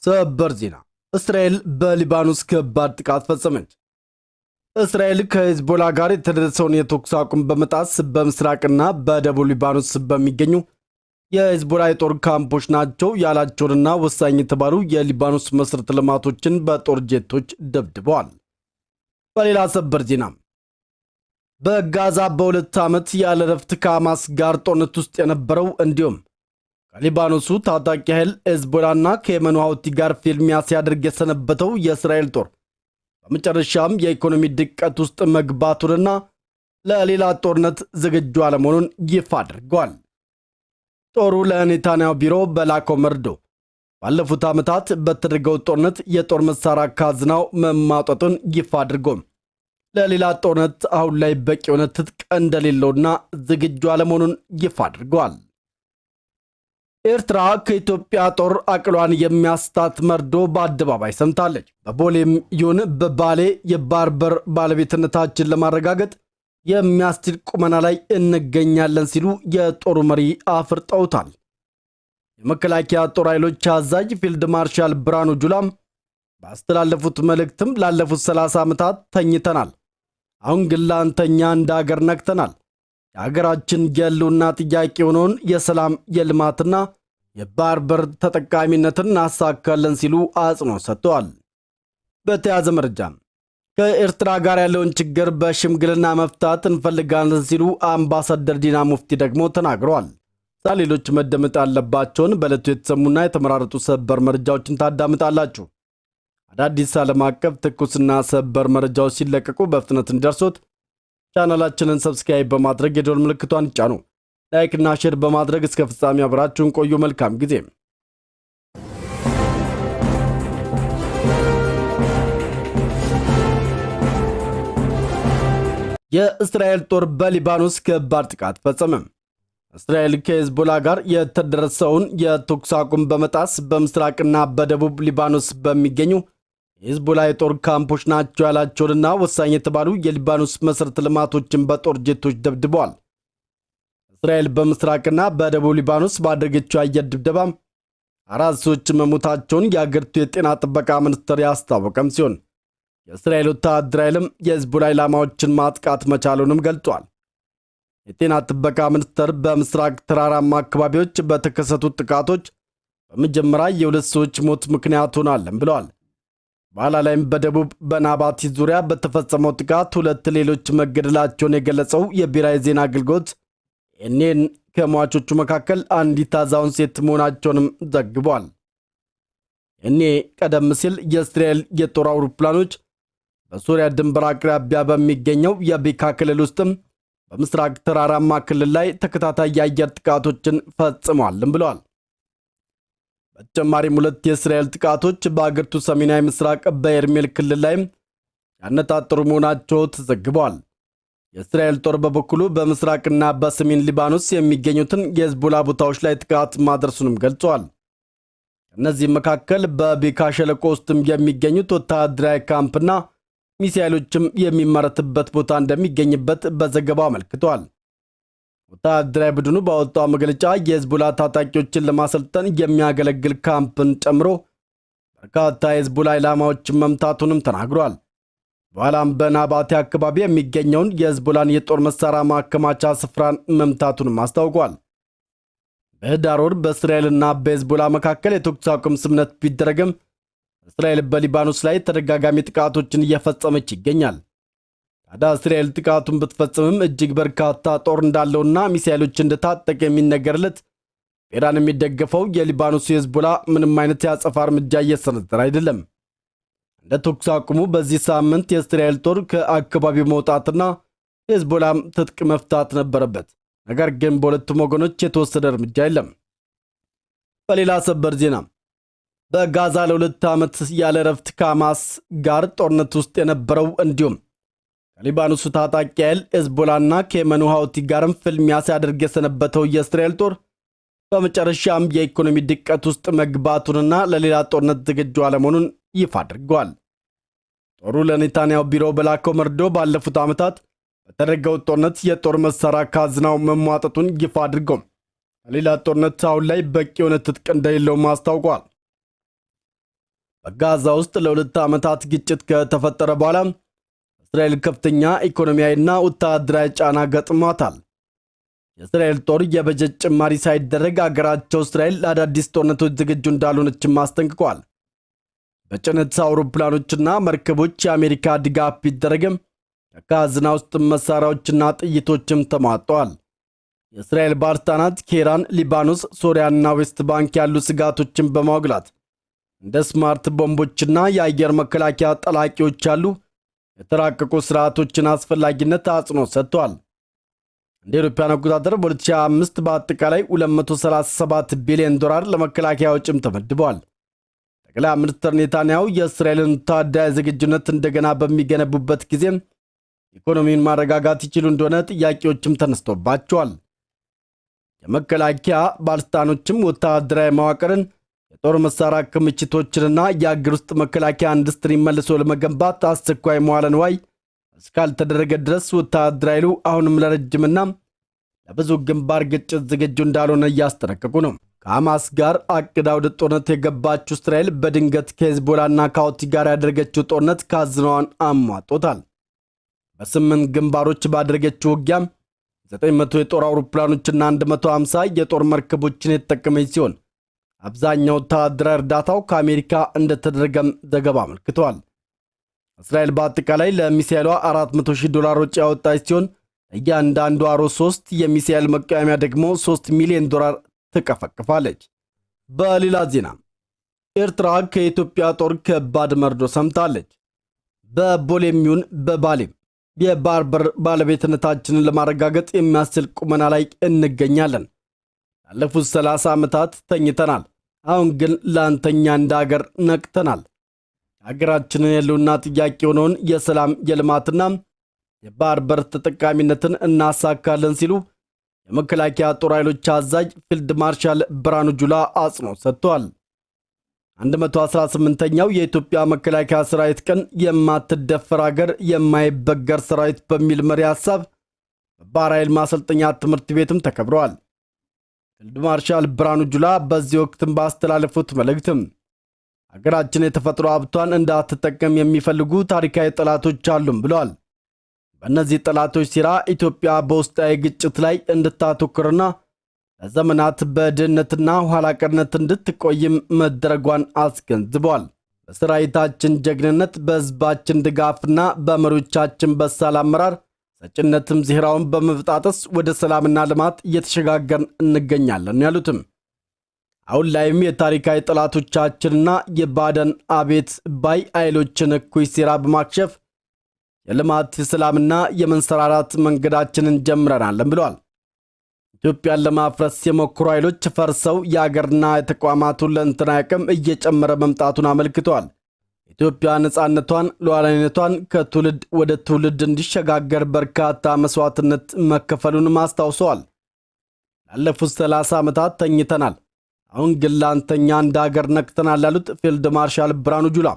ሰበር ዜና እስራኤል በሊባኖስ ከባድ ጥቃት ፈጸመች። እስራኤል ከሂዝቦላ ጋር የተደረሰውን የተኩስ አቁም በመጣስ በምስራቅና በደቡብ ሊባኖስ በሚገኙ የሂዝቦላ የጦር ካምፖች ናቸው ያላቸውንና ወሳኝ የተባሉ የሊባኖስ መሠረተ ልማቶችን በጦር ጄቶች ደብድበዋል። በሌላ ሰበር ዜና በጋዛ በሁለት ዓመት ያለ ረፍት ከሐማስ ጋር ጦርነት ውስጥ የነበረው እንዲሁም ከሊባኖሱ ታጣቂ ኃይል ሂዝቦላና ከየመኑ ሐውቲ ጋር ፊልሚያ ሲያደርግ የሰነበተው የእስራኤል ጦር በመጨረሻም የኢኮኖሚ ድቀት ውስጥ መግባቱንና ለሌላ ጦርነት ዝግጁ አለመሆኑን ይፋ አድርጓል። ጦሩ ለኔታንያሁ ቢሮ በላከው መርዶ ባለፉት ዓመታት በተደረገው ጦርነት የጦር መሳሪያ ካዝናው መማጠጡን ይፋ አድርጎም ለሌላ ጦርነት አሁን ላይ በቂ የሆነ ትጥቅ እንደሌለውና ዝግጁ አለመሆኑን ይፋ አድርጓል። ኤርትራ ከኢትዮጵያ ጦር አቅሏን የሚያስታት መርዶ በአደባባይ ሰምታለች። በቦሌም ይሁን በባሌ የባህር በር ባለቤትነታችን ለማረጋገጥ የሚያስችል ቁመና ላይ እንገኛለን ሲሉ የጦሩ መሪ አፍርጠውታል። የመከላከያ ጦር ኃይሎች አዛዥ ፊልድ ማርሻል ብርሃኑ ጁላም ባስተላለፉት መልእክትም ላለፉት 30 ዓመታት ተኝተናል፣ አሁን ግን ላንተኛ እንደ ሀገር ነክተናል፣ የሀገራችን የህልውና ጥያቄ የሆነውን የሰላም የልማትና የባህር በር ተጠቃሚነትን እናሳካለን ሲሉ አጽንኦት ሰጥተዋል። በተያዘ መረጃ ከኤርትራ ጋር ያለውን ችግር በሽምግልና መፍታት እንፈልጋለን ሲሉ አምባሳደር ዲና ሙፍቲ ደግሞ ተናግረዋል። ሌሎች መደመጥ ያለባቸውን በዕለቱ የተሰሙና የተመራረጡ ሰበር መረጃዎችን ታዳምጣላችሁ። አዳዲስ ዓለም አቀፍ ትኩስና ሰበር መረጃዎች ሲለቀቁ በፍጥነት እንዲደርሶት ቻናላችንን ሰብስክራይብ በማድረግ የደወል ምልክቷን ይጫኑ። ላይክ እና ሼር በማድረግ እስከ ፍጻሜ አብራችሁን ቆዩ። መልካም ጊዜ። የእስራኤል ጦር በሊባኖስ ከባድ ጥቃት ፈጸመ። እስራኤል ከሂዝቦላ ጋር የተደረሰውን የተኩስ አቁም በመጣስ በምስራቅና በደቡብ ሊባኖስ በሚገኙ የሂዝቦላ የጦር ካምፖች ናቸው ያላቸውንና ወሳኝ የተባሉ የሊባኖስ መሠረተ ልማቶችን በጦር ጄቶች ደብድበዋል። እስራኤል በምስራቅና በደቡብ ሊባኖስ ባደረገችው አየር ድብደባ 4 ሰዎች መሞታቸውን የአገሪቱ የጤና ጥበቃ ሚኒስቴር ያስታወቀም ሲሆን የእስራኤል ወታደራዊ ኃይልም የሂዝቦላ ኢላማዎችን ማጥቃት መቻሉንም ገልጿል። የጤና ጥበቃ ሚኒስቴር በምስራቅ ተራራማ አካባቢዎች በተከሰቱት ጥቃቶች በመጀመሪያ የ2 ሰዎች ሞት ምክንያት ሆኗልም ብለዋል። በኋላ ላይም በደቡብ በናባቲ ዙሪያ በተፈጸመው ጥቃት 2 ሌሎች መገደላቸውን የገለጸው የብሔራዊ ዜና አገልግሎት ኤንኤን ከሟቾቹ መካከል አንዲት አዛውንት ሴት መሆናቸውንም ዘግቧል። ኤንኤ ቀደም ሲል የእስራኤል የጦር አውሮፕላኖች በሶሪያ ድንበር አቅራቢያ በሚገኘው የቤካ ክልል ውስጥም በምስራቅ ተራራማ ክልል ላይ ተከታታይ የአየር ጥቃቶችን ፈጽመዋልም ብለዋል። በተጨማሪም 2 የእስራኤል ጥቃቶች በአገሪቱ ሰሜናዊ ምስራቅ በኤርሜል ክልል ላይም ያነጣጠሩ መሆናቸው ተዘግበዋል። የእስራኤል ጦር በበኩሉ በምስራቅና በሰሜን ሊባኖስ የሚገኙትን የሂዝቦላ ቦታዎች ላይ ጥቃት ማድረሱንም ገልጿል። ከእነዚህም መካከል በቤካ ሸለቆ ውስጥም የሚገኙት ወታደራዊ ካምፕና ሚሳኤሎችም የሚመረትበት ቦታ እንደሚገኝበት በዘገባው አመልክቷል። ወታደራዊ ቡድኑ ባወጣው መግለጫ የሂዝቦላ ታጣቂዎችን ለማሰልጠን የሚያገለግል ካምፕን ጨምሮ በርካታ የሂዝቦላ ኢላማዎችን መምታቱንም ተናግሯል። በኋላም በናባቲ አካባቢ የሚገኘውን የሂዝቦላን የጦር መሳሪያ ማከማቻ ስፍራን መምታቱንም አስታውቋል። በህዳር ወር በእስራኤልና በሂዝቦላ መካከል የተኩስ አቁም ስምምነት ቢደረግም እስራኤል በሊባኖስ ላይ ተደጋጋሚ ጥቃቶችን እየፈጸመች ይገኛል። ታዲያ እስራኤል ጥቃቱን ብትፈጽምም እጅግ በርካታ ጦር እንዳለውና ሚሳኤሎች እንደታጠቀ የሚነገርለት በኢራን የሚደገፈው የሊባኖስ ሂዝቦላ ምንም አይነት የአጸፋ እርምጃ እየሰነዘረ አይደለም። እንደ ተኩስ አቁሙ በዚህ ሳምንት የእስራኤል ጦር ከአካባቢው መውጣትና ሂዝቦላም ትጥቅ መፍታት ነበረበት። ነገር ግን በሁለቱም ወገኖች የተወሰደ እርምጃ የለም። በሌላ ሰበር ዜና በጋዛ ለ2 ዓመት ያለ ረፍት ከሐማስ ጋር ጦርነት ውስጥ የነበረው እንዲሁም ከሊባኖሱ ታጣቂ ኃይል ሂዝቦላና ከየመኑ ሐውቲ ጋርም ፍልሚያ ሲያደርግ የሰነበተው የእስራኤል ጦር በመጨረሻም የኢኮኖሚ ድቀት ውስጥ መግባቱንና ለሌላ ጦርነት ዝግጁ አለመሆኑን ይፋ አድርጓል። ጦሩ ለኔታንያሁ ቢሮ በላከው መርዶ ባለፉት ዓመታት በተደረገው ጦርነት የጦር መሳሪያ ካዝናው መሟጠጡን ይፋ አድርጎም ለሌላ ጦርነት አሁን ላይ በቂ የሆነ ትጥቅ እንደሌለው አስታውቋል። በጋዛ ውስጥ ለ2 ዓመታት ግጭት ከተፈጠረ በኋላ እስራኤል ከፍተኛ ኢኮኖሚያዊና ወታደራዊ ጫና ገጥሟታል። የእስራኤል ጦር የበጀት ጭማሪ ሳይደረግ አገራቸው እስራኤል ለአዳዲስ ጦርነቶች ዝግጁ እንዳልሆነችም አስጠንቅቋል። በጭነት አውሮፕላኖችና መርከቦች የአሜሪካ ድጋፍ ቢደረግም ከካዝና ውስጥ መሳሪያዎችና ጥይቶችም ተሟጠዋል። የእስራኤል ባለስልጣናት ከኢራን፣ ሊባኖስ፣ ሶሪያና ዌስት ባንክ ያሉ ስጋቶችን በማውግላት እንደ ስማርት ቦምቦችና የአየር መከላከያ ጠላቂዎች ያሉ የተራቀቁ ስርዓቶችን አስፈላጊነት አጽንኦት ሰጥተዋል። እንደ አውሮፓውያን አቆጣጠር በ2025 በአጠቃላይ $237 ቢሊዮን ለመከላከያ ወጪም ተመድበዋል። ጠቅላይ ሚኒስትር ኔታንያሁ የእስራኤልን ወታደራዊ ዝግጁነት እንደገና በሚገነቡበት ጊዜ ኢኮኖሚውን ማረጋጋት ይችሉ እንደሆነ ጥያቄዎችም ተነስቶባቸዋል። የመከላከያ ባለስልጣኖችም ወታደራዊ መዋቅርን፣ የጦር መሳሪያ ክምችቶችንና የአገር ውስጥ መከላከያ ኢንዱስትሪ መልሶ ለመገንባት አስቸኳይ መዋለ ንዋይ እስካልተደረገ ድረስ ወታደራዊ ኃይሉ አሁንም ለረጅምና ለብዙ ግንባር ግጭት ዝግጁ እንዳልሆነ እያስጠነቀቁ ነው። ከሐማስ ጋር አቅዳ ወደ ጦርነት የገባችው እስራኤል በድንገት ከሄዝቦላና ከሁቲ ጋር ያደረገችው ጦርነት ካዝናዋን አሟጦታል። በ8 ግንባሮች ባደረገችው ውጊያም 900 የጦር አውሮፕላኖችና 150 የጦር መርከቦችን የተጠቀመች ሲሆን አብዛኛው ወታደራዊ እርዳታው ከአሜሪካ እንደተደረገም ዘገባ አመልክቷል። እስራኤል በአጠቃላይ ለሚሳኤሏ $400,000 ወጪ ያወጣች ሲሆን እያንዳንዱ አሮ 3 የሚሳኤል መቃወሚያ ደግሞ $3 ሚሊዮን ትቀፈቅፋለች። በሌላ ዜና ኤርትራ ከኢትዮጵያ ጦር ከባድ መርዶ ሰምታለች። በቦሌም ይሁን በባሌም የባህር በር ባለቤትነታችንን ለማረጋገጥ የሚያስችል ቁመና ላይ እንገኛለን። ያለፉት 30 ዓመታት ተኝተናል። አሁን ግን ለአንተኛ እንደ ሀገር ነቅተናል። ሀገራችንን የህልውና ጥያቄ የሆነውን የሰላም የልማትና የባህር በር ተጠቃሚነትን እናሳካለን ሲሉ የመከላከያ ጦር ኃይሎች አዛዥ ፊልድ ማርሻል ብርሃኑ ጁላ አጽንኦት ሰጥተዋል። 118ኛው የኢትዮጵያ መከላከያ ሰራዊት ቀን የማትደፈር ሀገር የማይበገር ሰራዊት በሚል መሪ ሐሳብ በባህር ኃይል ማሰልጠኛ ትምህርት ቤትም ተከብረዋል። ፊልድ ማርሻል ብርሃኑ ጁላ በዚህ ወቅትም ባስተላለፉት መልእክትም ሀገራችን የተፈጥሮ ሀብቷን እንዳትጠቀም የሚፈልጉ ታሪካዊ ጠላቶች አሉም ብለዋል። በእነዚህ ጠላቶች ሴራ ኢትዮጵያ በውስጣዊ ግጭት ላይ እንድታተኩርና ለዘመናት በድህነትና ኋላ ቀርነት እንድትቆይም መደረጓን አስገንዝበዋል። በሰራዊታችን ጀግንነት፣ በህዝባችን ድጋፍና በመሪዎቻችን በሳል አመራር ሰጭነትም ዜራውን በመፍጣጠስ ወደ ሰላምና ልማት እየተሸጋገርን እንገኛለን ያሉትም አሁን ላይም የታሪካዊ ጠላቶቻችንና የባዕዳን አቤት ባይ ኃይሎችን እኩይ ሴራ በማክሸፍ የልማት የሰላምና የመንሰራራት መንገዳችንን ጀምረናለን ብለዋል። ኢትዮጵያን ለማፍረስ የሞከሩ ኃይሎች ፈርሰው የአገርና የተቋማቱን ሁለንተናዊ አቅም እየጨመረ መምጣቱን አመልክተዋል። ኢትዮጵያ ነፃነቷን፣ ሉዓላዊነቷን ከትውልድ ወደ ትውልድ እንዲሸጋገር በርካታ መስዋዕትነት መከፈሉንም አስታውሰዋል። ላለፉት 30 ዓመታት ተኝተናል፣ አሁን ግን ለአንተኛ እንደ ሀገር ነቅተናል ያሉት ፊልድ ማርሻል ብርሃኑ ጁላ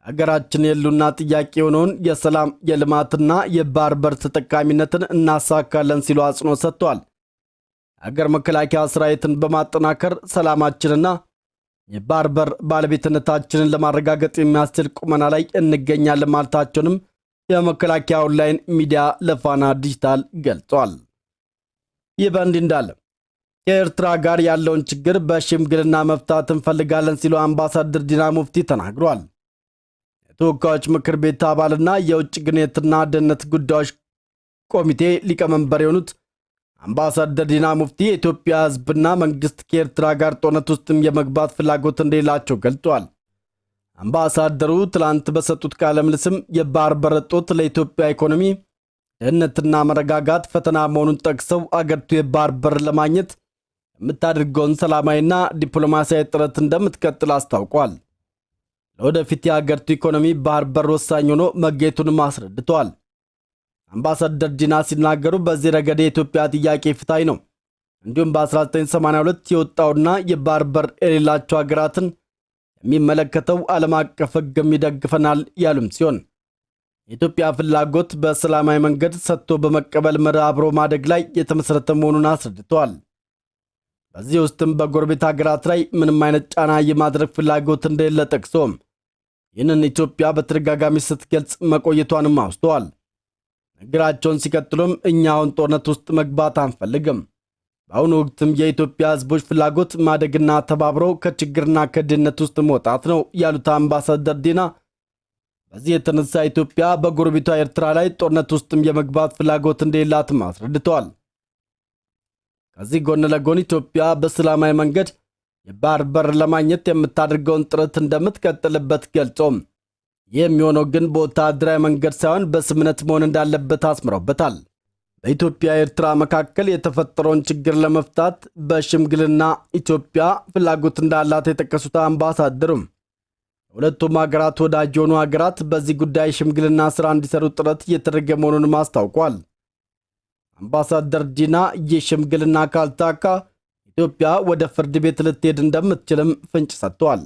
የሀገራችን የህልውና ጥያቄ የሆነውን የሰላም የልማትና የባህር በር ተጠቃሚነትን እናሳካለን ሲሉ አጽንኦት ሰጥተዋል። የሀገር መከላከያ ሰራዊትን በማጠናከር ሰላማችንና የባህር በር ባለቤትነታችንን ለማረጋገጥ የሚያስችል ቁመና ላይ እንገኛለን ማለታቸውንም የመከላከያ ኦንላይን ሚዲያ ለፋና ዲጂታል ገልጿል። ይህ በእንዲህ እንዳለ ከኤርትራ ጋር ያለውን ችግር በሽምግልና መፍታት እንፈልጋለን ሲሉ አምባሳደር ዲና ሙፍቲ ተናግረዋል። የተወካዮች ምክር ቤት አባልና የውጭ ግንኙነትና ደህንነት ጉዳዮች ኮሚቴ ሊቀመንበር የሆኑት አምባሳደር ዲና ሙፍቲ የኢትዮጵያ ሕዝብና መንግስት ከኤርትራ ጋር ጦርነት ውስጥም የመግባት ፍላጎት እንደሌላቸው ገልጸዋል። አምባሳደሩ ትላንት በሰጡት ቃለ ምልልስም የባህር በር እጦት ለኢትዮጵያ ኢኮኖሚ ደህንነትና መረጋጋት ፈተና መሆኑን ጠቅሰው አገሪቱ የባህር በር ለማግኘት የምታደርገውን ሰላማዊና ዲፕሎማሲያዊ ጥረት እንደምትቀጥል አስታውቋል። ለወደፊት የአገሪቱ ኢኮኖሚ ባህር በር ወሳኝ ሆኖ መገኘቱንም አስረድተዋል። አምባሳደር ዲና ሲናገሩ በዚህ ረገድ የኢትዮጵያ ጥያቄ ፍትሃዊ ነው፣ እንዲሁም በ1982 የወጣውና የባህር በር የሌላቸው ሀገራትን የሚመለከተው ዓለም አቀፍ ሕግም ይደግፈናል ያሉም ሲሆን የኢትዮጵያ ፍላጎት በሰላማዊ መንገድ ሰጥቶ በመቀበል መርህ አብሮ ማደግ ላይ የተመሰረተ መሆኑን አስረድተዋል። በዚህ ውስጥም በጎረቤት ሀገራት ላይ ምንም አይነት ጫና የማድረግ ፍላጎት እንደሌለ ጠቅሶም ይህንን ኢትዮጵያ በተደጋጋሚ ስትገልጽ መቆየቷንም አውስተዋል። ንግግራቸውን ሲቀጥሉም እኛ አሁን ጦርነት ውስጥ መግባት አንፈልግም። በአሁኑ ወቅትም የኢትዮጵያ ሕዝቦች ፍላጎት ማደግና ተባብረው ከችግርና ከድህነት ውስጥ መውጣት ነው ያሉት አምባሳደር ዲና በዚህ የተነሳ ኢትዮጵያ በጎረቤቷ ኤርትራ ላይ ጦርነት ውስጥም የመግባት ፍላጎት እንደሌላትም አስረድተዋል። ከዚህ ጎን ለጎን ኢትዮጵያ በሰላማዊ መንገድ የባህር በር ለማግኘት የምታደርገውን ጥረት እንደምትቀጥልበት ገልጾም ይህ የሚሆነው ግን በወታደራዊ መንገድ ሳይሆን በስምምነት መሆን እንዳለበት አስምረውበታል። በኢትዮጵያ ኤርትራ መካከል የተፈጠረውን ችግር ለመፍታት በሽምግልና ኢትዮጵያ ፍላጎት እንዳላት የጠቀሱት አምባሳደሩም ሁለቱም ሀገራት ወዳጅ የሆኑ ሀገራት በዚህ ጉዳይ ሽምግልና ስራ እንዲሰሩ ጥረት እየተደረገ መሆኑንም አስታውቋል። አምባሳደር ዲና ይህ ሽምግልና ካልታካ ኢትዮጵያ ወደ ፍርድ ቤት ልትሄድ እንደምትችልም ፍንጭ ሰጥተዋል።